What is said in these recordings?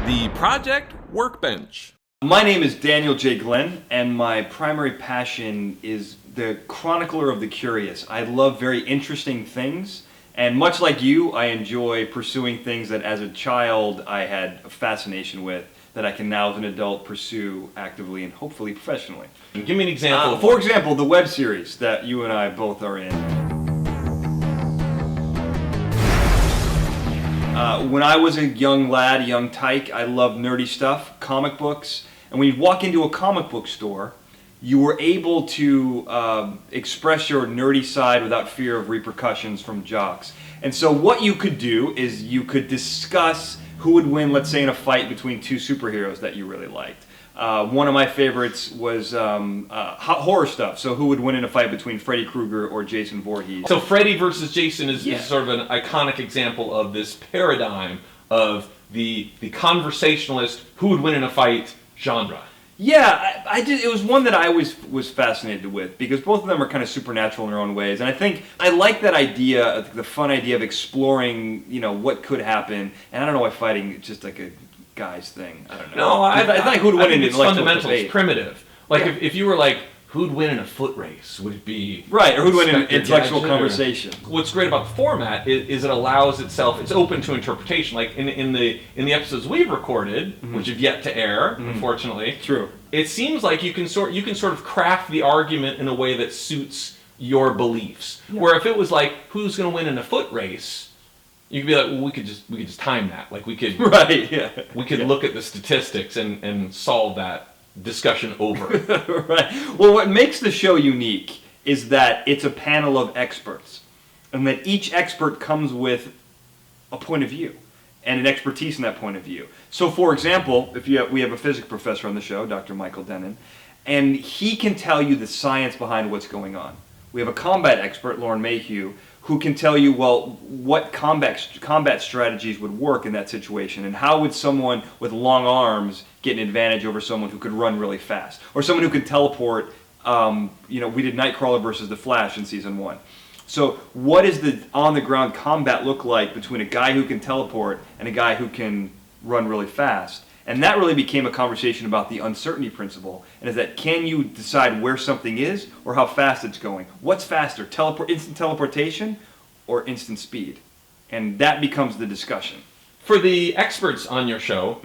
The Project Workbench. My name is Daniel J. Glenn, and my primary passion is the chronicler of the curious. I love very interesting things, and much like you, I enjoy pursuing things that as a child I had a fascination with, that I can now as an adult pursue actively and hopefully professionally. Give me an example. For example, the web series that you and I both are in. When I was a young lad, a young tyke, I loved nerdy stuff, comic books. And when you walk into a comic book store, you were able to express your nerdy side without fear of repercussions from jocks. And so what you could do is you could discuss who would win, let's say, in a fight between two superheroes that you really liked. One of my favorites was horror stuff. So who would win in a fight between Freddy Krueger or Jason Voorhees? So Freddy versus Jason is sort of an iconic example of this paradigm of the conversationalist who would win in a fight genre. Yeah, I did. It was one that I always was fascinated with because both of them are kind of supernatural in their own ways, and I think I like that idea, the fun idea of exploring, what could happen. And I don't know why fighting is just like a guy's thing. I don't know. No, I think who'd win in it's intellectual fundamental. debate. It's primitive. Like if you were like, who'd win in a foot race? Would it be right, or who'd win in an Inspector intellectual Gadget, conversation? What's great about the format is it allows itself. It's open to interpretation. Like in the episodes we've recorded, which have yet to air, unfortunately. True. It seems like you can sort of craft the argument in a way that suits your beliefs. Yeah. Where if it was like, who's going to win in a foot race, you could be like, well, we could just time that. Like we could right, yeah. We could look at the statistics and solve that discussion over. Right. Well, what makes the show unique is that it's a panel of experts, and that each expert comes with a point of view and an expertise in that point of view. So, for example, we have a physics professor on the show, Dr. Michael Dennin, and he can tell you the science behind what's going on. We have a combat expert, Lauren Mayhew, who can tell you, well, what combat strategies would work in that situation, and how would someone with long arms get an advantage over someone who could run really fast, or someone who could teleport. We did Nightcrawler versus the Flash in season 1. So what does the on-the-ground combat look like between a guy who can teleport and a guy who can run really fast? And that really became a conversation about the uncertainty principle, and is that can you decide where something is or how fast it's going? What's faster, instant teleportation or instant speed? And that becomes the discussion. For the experts on your show,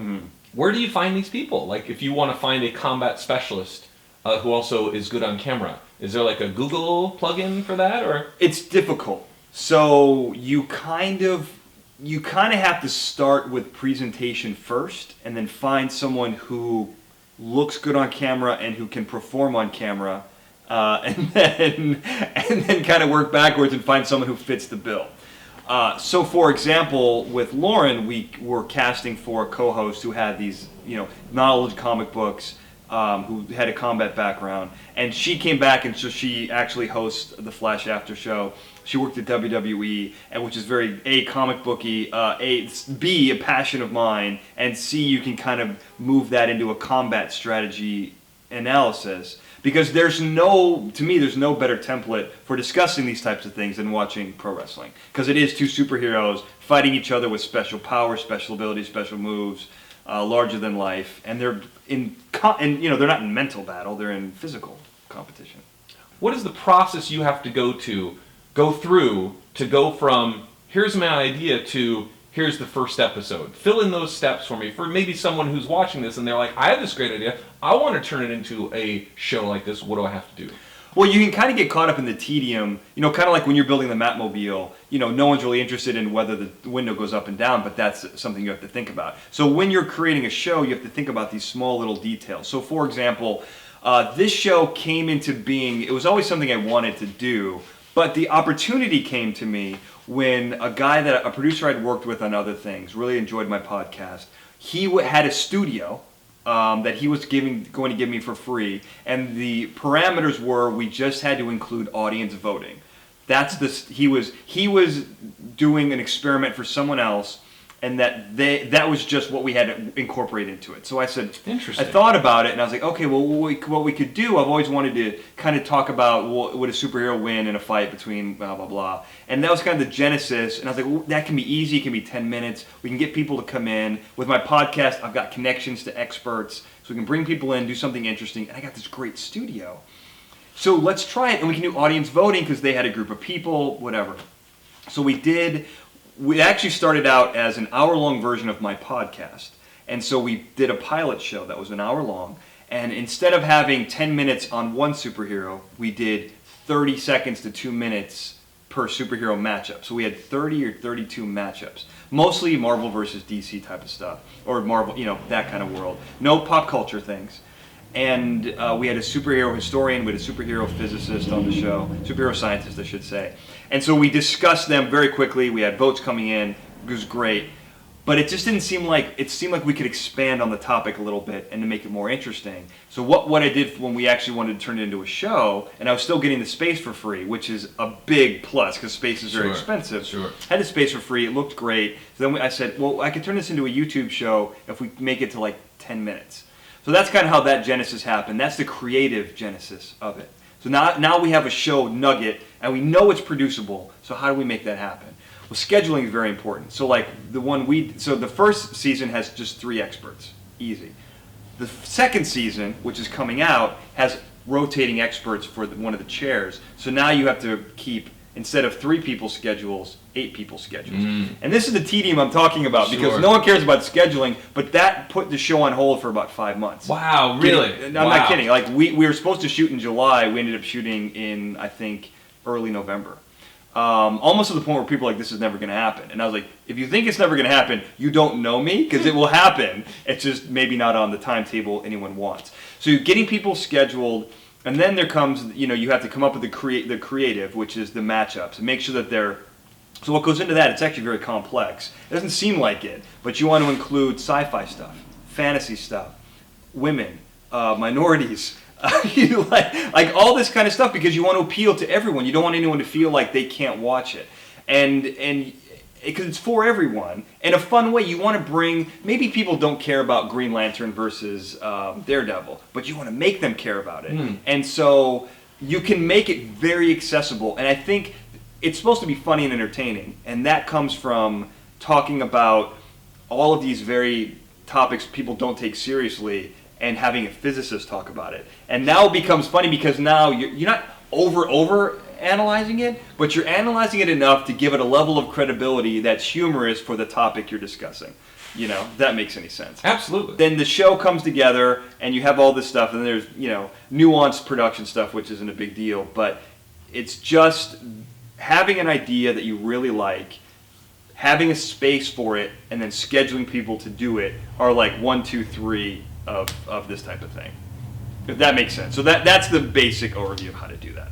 where do you find these people? Like if you want to find a combat specialist who also is good on camera, is there like a Google plugin for that? Or it's difficult. So you kind of have to start with presentation first, and then find someone who looks good on camera and who can perform on camera, and then kind of work backwards and find someone who fits the bill. So, for example, with Lauren, we were casting for a co-host who had these, knowledge of comic books, who had a combat background, and she came back, and so she actually hosts the Flash After Show. She worked at WWE, and which is very A, comic booky, B, a passion of mine, and C, you can kind of move that into a combat strategy analysis. Because there's no better template for discussing these types of things than watching pro wrestling. Because it is two superheroes fighting each other with special powers, special abilities, special moves, larger than life, and they're they're not in mental battle; they're in physical competition. What is the process you have to go through to go from here's my idea to here's the first episode? Fill in those steps for me. For maybe someone who's watching this and they're like, I have this great idea. I want to turn it into a show like this. What do I have to do? Well, you can kind of get caught up in the tedium, kind of like when you're building the Matmobile, no one's really interested in whether the window goes up and down, but that's something you have to think about. So when you're creating a show, you have to think about these small little details. So for example, this show came into being, it was always something I wanted to do, but the opportunity came to me when a producer I'd worked with on other things, really enjoyed my podcast. He had a studio that he was going to give me for free, and the parameters were we just had to include audience voting. He was doing an experiment for someone else, and that was just what we had to incorporate into it. So I said, Interesting. I thought about it, and I was like, okay, well, what we could do, I've always wanted to kind of talk about would a superhero win in a fight between blah, blah, blah. And that was kind of the genesis, and I was like, well, that can be easy, it can be 10 minutes. We can get people to come in. With my podcast, I've got connections to experts, so we can bring people in, do something interesting, and I got this great studio. So let's try it, and we can do audience voting because they had a group of people, whatever. So we actually started out as an hour-long version of my podcast. And so we did a pilot show that was an hour long. And instead of having 10 minutes on one superhero, we did 30 seconds to 2 minutes per superhero matchup. So we had 30 or 32 matchups. Mostly Marvel versus DC type of stuff. Or Marvel, that kind of world. No pop culture things. And we had a superhero historian, we had a superhero physicist on the show, superhero scientist, I should say. And so we discussed them very quickly. We had votes coming in. It was great. But it just didn't seem like, it seemed like we could expand on the topic a little bit and to make it more interesting. So what I did when we actually wanted to turn it into a show, and I was still getting the space for free, which is a big plus because space is very expensive. Sure. Had the space for free. It looked great. So then I said, well, I could turn this into a YouTube show if we make it to like 10 minutes. So that's kind of how that genesis happened. That's the creative genesis of it. So now we have a show nugget, and we know it's producible. So how do we make that happen? Well, scheduling is very important. So like the first season has just 3 experts, easy. The second season, which is coming out, has rotating experts for one of the chairs. So now you have to keep, instead of 3 people's schedules, 8 people's schedules. And this is the tedium I'm talking about because no one cares about scheduling, but that put the show on hold for about 5 months. Wow, really? I'm not kidding. Like we were supposed to shoot in July. We ended up shooting in, I think, early November. Almost to the point where people are like, this is never going to happen. And I was like, if you think it's never going to happen, you don't know me because it will happen. It's just maybe not on the timetable anyone wants. So you're getting people scheduled. And then there comes, you have to come up with the creative, which is the matchups, and make sure that they're. So what goes into that? It's actually very complex. It doesn't seem like it, but you want to include sci-fi stuff, fantasy stuff, women, minorities, like all this kind of stuff because you want to appeal to everyone. You don't want anyone to feel like they can't watch it, and because it's for everyone in a fun way. You want to bring, maybe people don't care about Green Lantern versus Daredevil, but you want to make them care about it. And so you can make it very accessible. And I think it's supposed to be funny and entertaining. And that comes from talking about all of these very topics people don't take seriously and having a physicist talk about it. And now it becomes funny because now you're not over analyzing it, but you're analyzing it enough to give it a level of credibility that's humorous for the topic you're discussing. If that makes any sense. Absolutely. Then the show comes together and you have all this stuff, and there's, nuanced production stuff, which isn't a big deal, but it's just having an idea that you really like, having a space for it, and then scheduling people to do it are like 1, 2, 3 of this type of thing. If that makes sense. So that's the basic overview of how to do that.